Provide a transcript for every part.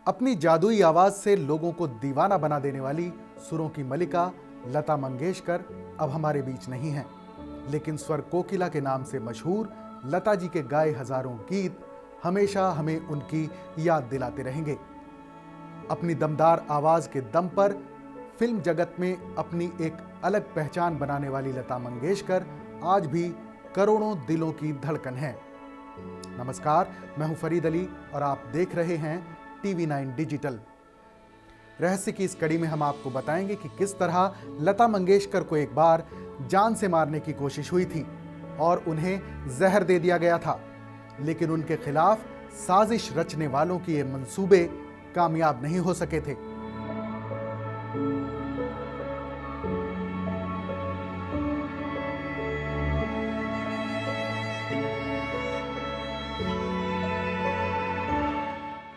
अपनी जादुई आवाज से लोगों को दीवाना बना देने वाली सुरों की मलिका लता मंगेशकर अब हमारे बीच नहीं है, लेकिन स्वर कोकिला के नाम से मशहूर लता जी के गाए हजारों गीत हमेशा हमें उनकी याद दिलाते रहेंगे। अपनी दमदार आवाज के दम पर फिल्म जगत में अपनी एक अलग पहचान बनाने वाली लता मंगेशकर आज भी करोड़ों दिलों की धड़कन है। नमस्कार, मैं हूं फरीद अली और आप देख रहे हैं TV9 डिजिटल। रहस्य की इस कड़ी में हम आपको बताएंगे कि किस तरह लता मंगेशकर को एक बार जान से मारने की कोशिश हुई थी और उन्हें जहर दे दिया गया था, लेकिन उनके खिलाफ साजिश रचने वालों के ये मंसूबे कामयाब नहीं हो सके थे।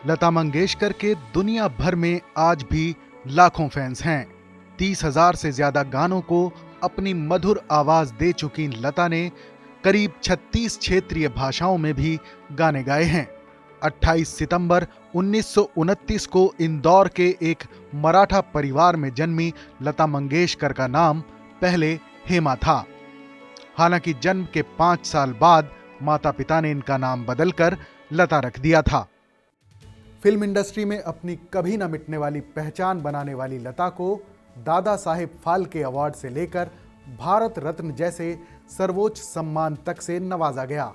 लता मंगेशकर के दुनिया भर में आज भी लाखों फैंस हैं। 30,000 से ज्यादा गानों को अपनी मधुर आवाज दे चुकी लता ने करीब 36 क्षेत्रीय भाषाओं में भी गाने गाए हैं। 28 सितंबर 1929 को इंदौर के एक मराठा परिवार में जन्मी लता मंगेशकर का नाम पहले हेमा था। हालांकि जन्म के 5 साल बाद माता पिता ने इनका नाम बदलकर लता रख दिया था। फिल्म इंडस्ट्री में अपनी कभी न मिटने वाली पहचान बनाने वाली लता को दादा साहेब फाल्के अवार्ड से लेकर भारत रत्न जैसे सर्वोच्च सम्मान तक से नवाजा गया।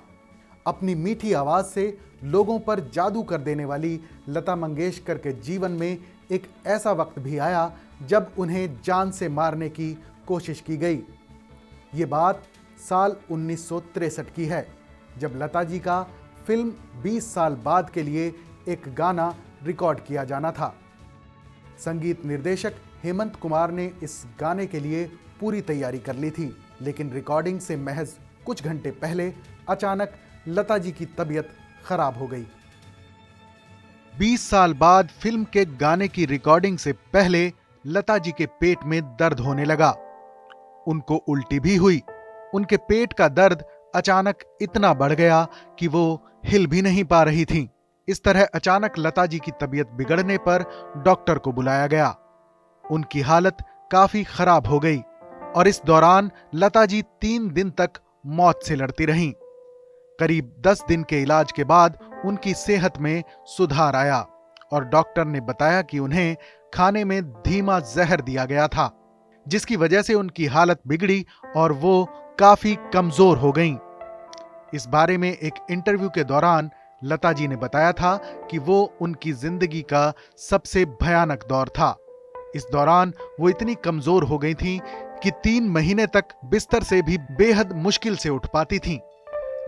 अपनी मीठी आवाज से लोगों पर जादू कर देने वाली लता मंगेशकर के जीवन में एक ऐसा वक्त भी आया जब उन्हें जान से मारने की कोशिश की गई। ये बात साल 1963 की है, जब लता जी का फिल्म 20 साल बाद के लिए एक गाना रिकॉर्ड किया जाना था। संगीत निर्देशक हेमंत कुमार ने इस गाने के लिए पूरी तैयारी कर ली थी, लेकिन रिकॉर्डिंग से महज कुछ घंटे पहले अचानक लता जी की तबीयत खराब हो गई। 20 साल बाद फिल्म के गाने की रिकॉर्डिंग से पहले लता जी के पेट में दर्द होने लगा। उनको उल्टी भी हुई। उनके पेट का दर्द अचानक इतना बढ़ गया कि वो हिल भी नहीं पा रही थीं। इस तरह अचानक लता जी की तबीयत बिगड़ने पर डॉक्टर को बुलाया गया। उनकी हालत काफी खराब हो गई और इस दौरान लता जी 3 दिन तक मौत से लड़ती रहीं। करीब 10 दिन के इलाज के बाद उनकी सेहत में सुधार आया और डॉक्टर ने बताया कि उन्हें खाने में धीमा जहर दिया गया था, जिसकी वजह से उनकी हालत बिगड़ी और वो काफी कमजोर हो गईं। इस बारे में एक इंटरव्यू के दौरान लता जी ने बताया था कि वो उनकी जिंदगी का सबसे भयानक दौर था। इस दौरान वो इतनी कमजोर हो गई थीं कि 3 महीने तक बिस्तर से भी बेहद मुश्किल से उठ पाती थीं।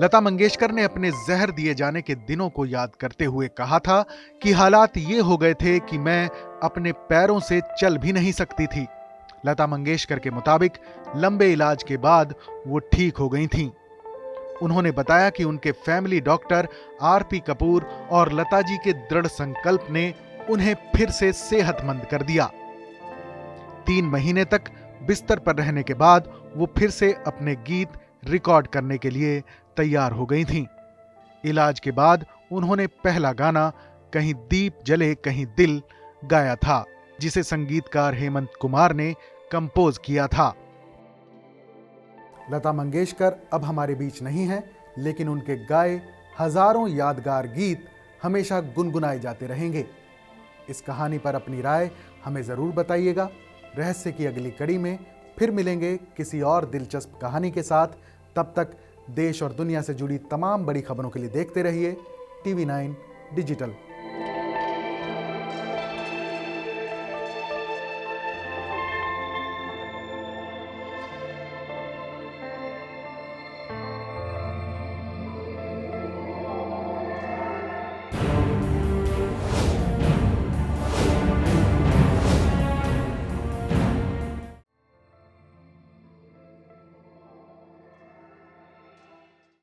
लता मंगेशकर ने अपने जहर दिए जाने के दिनों को याद करते हुए कहा था कि हालात ये हो गए थे कि मैं अपने पैरों से चल भी नहीं सकती थी। लता मंगेशकर के मुताबिक लंबे इलाज के बाद वो ठीक हो गई थीं। उन्होंने बताया कि उनके फैमिली डॉक्टर RP कपूर और लता जी के दृढ़ संकल्प ने उन्हें फिर से सेहतमंद कर दिया। 3 महीने तक बिस्तर पर रहने के बाद वो फिर से अपने गीत रिकॉर्ड करने के लिए तैयार हो गई थीं। इलाज के बाद उन्होंने पहला गाना कहीं दीप जले कहीं दिल गाया था, जिसे संगीतकार हेमंत कुमार ने कंपोज किया था। लता मंगेशकर अब हमारे बीच नहीं हैं, लेकिन उनके गाए हजारों यादगार गीत हमेशा गुनगुनाए जाते रहेंगे। इस कहानी पर अपनी राय हमें जरूर बताइएगा। रहस्य की अगली कड़ी में फिर मिलेंगे किसी और दिलचस्प कहानी के साथ। तब तक देश और दुनिया से जुड़ी तमाम बड़ी खबरों के लिए देखते रहिए TV9 डिजिटल।